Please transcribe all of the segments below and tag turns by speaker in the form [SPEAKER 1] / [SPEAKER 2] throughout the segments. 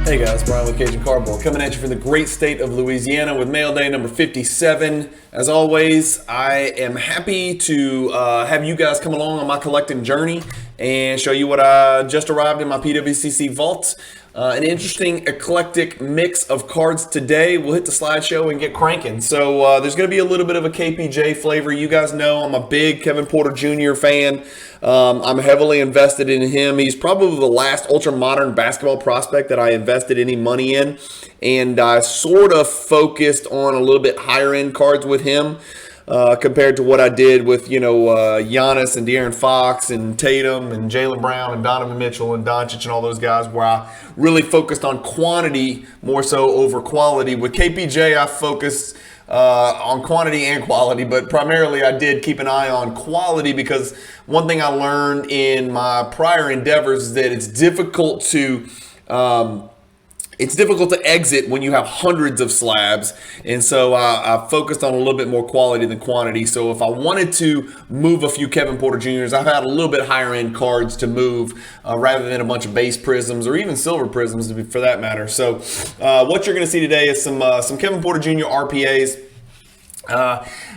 [SPEAKER 1] Hey guys, Brian with Cajun Cardboard coming at you from the great state of Louisiana with mail day number 57. As always, I am happy to have you guys come along on my collecting journey and show you what I just arrived in my PWCC vault. An interesting eclectic mix of cards today. We'll hit the slideshow and get cranking. So there's going to be a little bit of a KPJ flavor. You guys know I'm a big Kevin Porter Jr. fan. I'm heavily invested in him. He's probably the last ultra-modern basketball prospect that I invested any money in. And I sort of focused on a little bit higher-end cards with him. Compared to what I did with, Giannis and De'Aaron Fox and Tatum and Jaylen Brown and Donovan Mitchell and Doncic and all those guys, where I really focused on quantity more so over quality. With KPJ, I focused on quantity and quality, but primarily I did keep an eye on quality because one thing I learned in my prior endeavors is that it's difficult to exit when you have hundreds of slabs, and so I focused on a little bit more quality than quantity. So if I wanted to move a few Kevin Porter Jr.'s, I've had a little bit higher end cards to move rather than a bunch of base prisms or even silver prisms for that matter. So what you're going to see today is some Kevin Porter Jr. RPAs.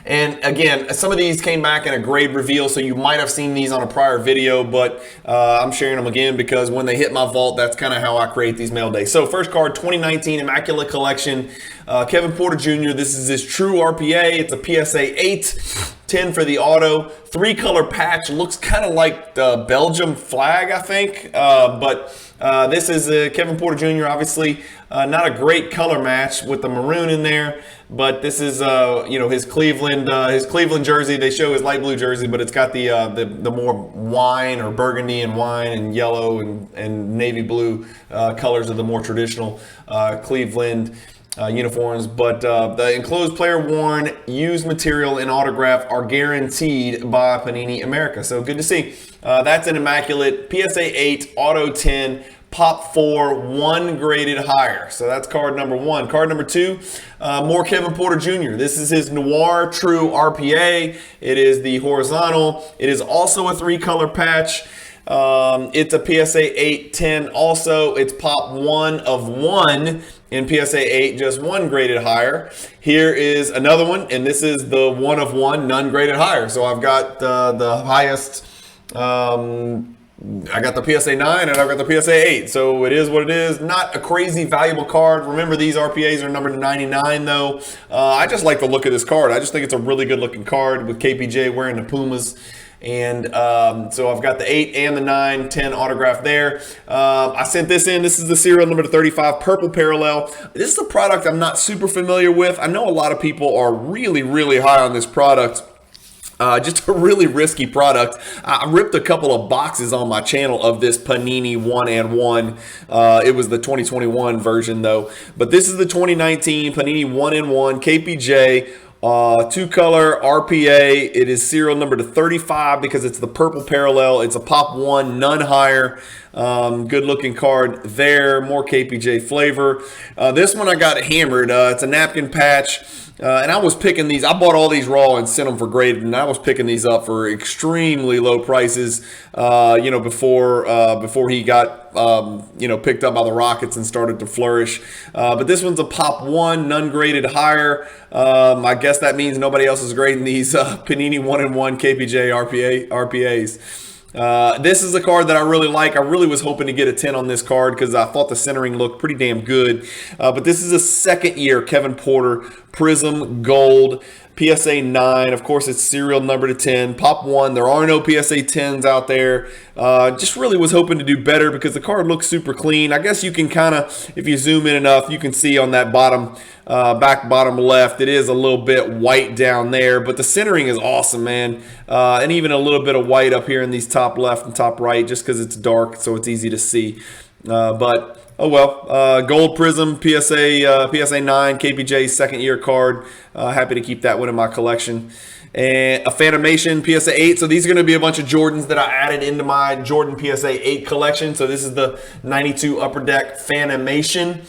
[SPEAKER 1] And again, some of these came back in a grade reveal, so you might have seen these on a prior video, but I'm sharing them again because when they hit my vault, that's kind of how I create these mail days. So first card, 2019 Immaculate Collection, Kevin Porter Jr. This is his true RPA. It's a PSA 8, 10 for the auto, 3-color patch. Looks kind of like the Belgium flag, I think, but this is Kevin Porter Jr. Obviously, not a great color match with the maroon in there, but this is his Cleveland jersey. They show his light blue jersey, but it's got the more wine or burgundy and wine and yellow and navy blue colors of the more traditional Cleveland uniforms. But the enclosed player worn used material and autograph are guaranteed by Panini America. So good to see. That's an Immaculate PSA 8 auto 10 pop 4 1 graded higher. So that's card number 1. Card number 2, more Kevin Porter Jr. This is his Noir True RPA. It is the horizontal. It is also a 3-color patch. It's a PSA 8 10 also. It's pop 1 of 1 in PSA 8, just 1 graded higher. Here is another one, and this is the 1 of 1, none graded higher. So I've got the highest. I got the PSA 9 and I've got the PSA 8. So it is what it is. Not a crazy valuable card. Remember, these RPAs are numbered to 99 though. I just like the look of this card. I just think it's a really good looking card with KPJ wearing the Pumas. And so I've got the 8 and the 9, 10 autograph there. I sent this in. This is the serial number to 35, purple parallel. This is a product I'm not super familiar with. I know a lot of people are really, really high on this product. Just a really risky product. I ripped a couple of boxes on my channel of this Panini 1-and-1. It was the 2021 version though. But this is the 2019 Panini 1-and-1 KPJ. 2-color RPA. It is serial number to 35 because it's the purple parallel. It's a pop 1, none higher. Good looking card there. More KPJ flavor. This one I got hammered. It's a napkin patch. And I was picking these. I bought all these raw and sent them for graded, and I was picking these up for extremely low prices. Before he got picked up by the Rockets and started to flourish. But this one's a pop 1, none graded higher. I guess that means nobody else is grading these Panini 1-and-1 KPJ RPAs. This is a card that I really like. I really was hoping to get a 10 on this card because I thought the centering looked pretty damn good. But this is a second year Kevin Porter Prism Gold PSA 9. Of course, it's serial number to 10. Pop 1. There are no PSA 10s out there. Just really was hoping to do better because the card looks super clean. I guess you can kind of, if you zoom in enough, you can see on that back bottom left, it is a little bit white down there, but the centering is awesome, man. And even a little bit of white up here in these top left and top right just because it's dark, so it's easy to see. But oh well, gold prism PSA 9 KPJ second year card. Happy to keep that one in my collection. And a Phantomation PSA 8. So these are going to be a bunch of Jordans that I added into my Jordan PSA 8 collection. So this is the 92 Upper Deck Phantomation.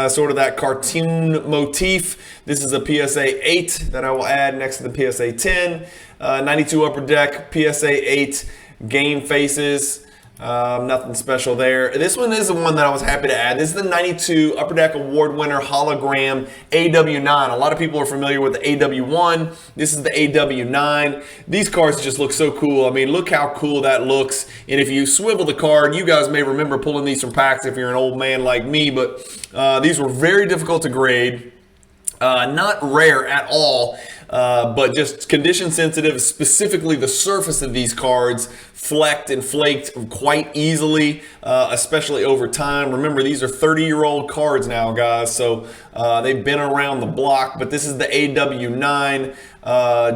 [SPEAKER 1] Sort of that cartoon motif. This is a PSA 8 that I will add next to the PSA 10. 92 Upper Deck PSA 8 game faces. Nothing special there. This one is the one that I was happy to add. This is the 92 Upper Deck Award winner hologram AW9. A lot of people are familiar with the AW1. This is the AW9. These cards just look so cool. I mean, look how cool that looks. And if you swivel the card, you guys may remember pulling these from packs if you're an old man like me, but these were very difficult to grade. Not rare at all, but just condition sensitive. Specifically, the surface of these cards flecked and flaked quite easily, especially over time. Remember, these are 30-year-old cards now, guys, so they've been around the block. But this is the AW9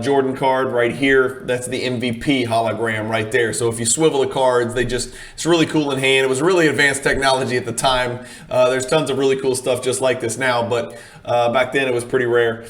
[SPEAKER 1] Jordan card right here. That's the MVP hologram right there. So if you swivel the cards, it's really cool in hand. It was really advanced technology at the time. There's tons of really cool stuff just like this now, but back then it was pretty rare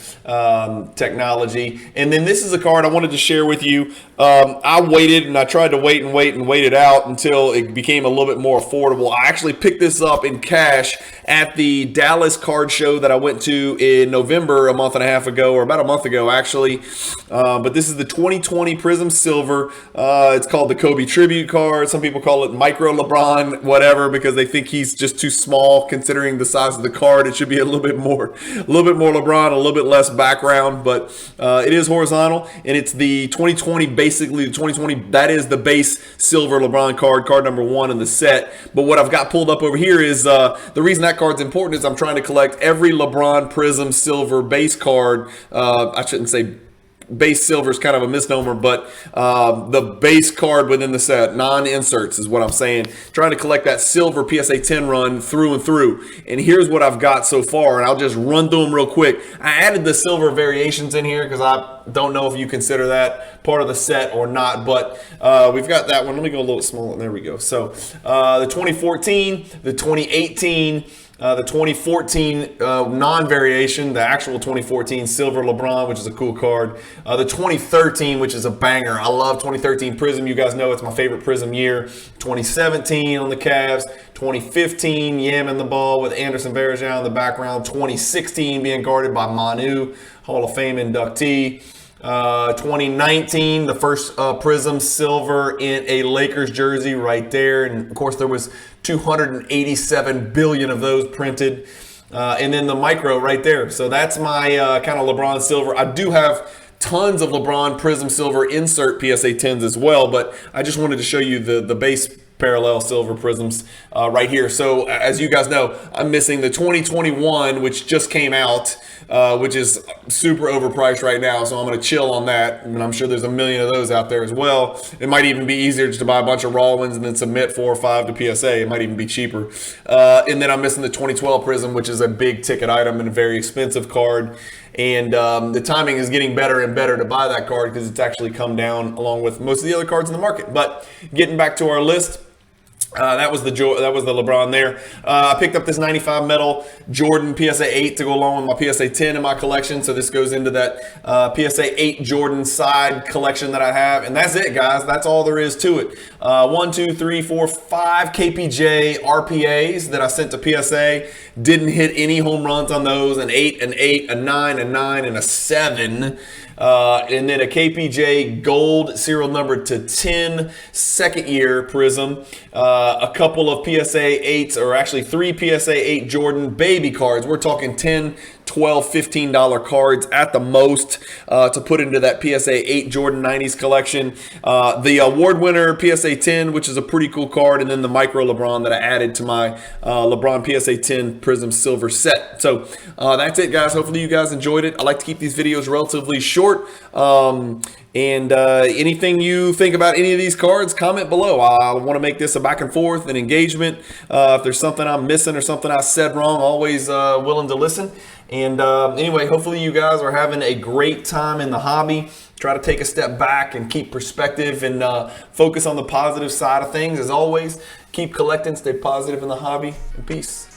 [SPEAKER 1] technology. And then this is a card I wanted to share with you. I waited and I tried to wait it out until it became a little bit more affordable. I actually picked this up in cash at the Dallas card show that I went to in November, a month and a half ago, or about a month ago actually. But this is the 2020 Prism Silver. It's called the Kobe Tribute card. Some people call it Micro LeBron, whatever, because they think he's just too small considering the size of the card. It should be a little bit more LeBron, a little bit less background, but it is horizontal, and it's the 2020, basically the 2020, that is the base silver LeBron card number 1 in the set. But what I've got pulled up over here is the reason that card's important is I'm trying to collect every LeBron Prism Silver base card. I shouldn't say base silver is kind of a misnomer, but the base card within the set, non-inserts is what I'm saying. Trying to collect that silver PSA 10 run through and through. And here's what I've got so far, and I'll just run through them real quick. I added the silver variations in here because I don't know if you consider that part of the set or not, but we've got that one. Let me go a little smaller. There we go. So the 2014, the 2018, the 2014 non-variation, the actual 2014 Silver LeBron, which is a cool card. The 2013, which is a banger. I love 2013 Prism. You guys know it's my favorite Prism year. 2017 on the Cavs. 2015, yamming the ball with Anderson Varejao in the background. 2016 being guarded by Manu, Hall of Fame inductee. 2019, the first Prism Silver in a Lakers jersey right there. And of course, there was 287 billion of those printed. And then the micro right there. So that's my kind of LeBron Silver. I do have tons of LeBron Prism Silver insert PSA 10s as well, but I just wanted to show you the base parallel silver prisms right here. So as you guys know, I'm missing the 2021, which just came out, which is super overpriced right now. So I'm going to chill on that. And I'm sure there's a million of those out there as well. It might even be easier just to buy a bunch of raw ones and then submit 4 or 5 to PSA. It might even be cheaper. And then I'm missing the 2012 prism, which is a big ticket item and a very expensive card. And the timing is getting better and better to buy that card because it's actually come down along with most of the other cards in the market. But getting back to our list, that was the LeBron there. I picked up this 95 metal Jordan PSA 8 to go along with my PSA 10 in my collection. So this goes into that PSA 8 Jordan side collection that I have. And that's it, guys. That's all there is to it. 1, 2, 3, 4, 5 KPJ RPAs that I sent to PSA. Didn't hit any home runs on those. An 8, an 8, a 9, a 9, and a 7. And then a KPJ gold serial number to 10 second year prism. A couple of PSA 8s, or actually 3 PSA 8 Jordan baby cards. We're talking 10, 12, $15 cards at the most to put into that PSA 8 Jordan 90s collection. The award winner PSA 10, which is a pretty cool card, and then the micro LeBron that I added to my LeBron PSA 10 Prism Silver set. So that's it, guys. Hopefully you guys enjoyed it. I like to keep these videos relatively short. And anything you think about any of these cards, comment below. I want to make this a back and forth and engagement. If there's something I'm missing or something I said wrong, always willing to listen. And anyway, hopefully you guys are having a great time in the hobby. Try to take a step back and keep perspective and focus on the positive side of things. As always, keep collecting, stay positive in the hobby, and peace.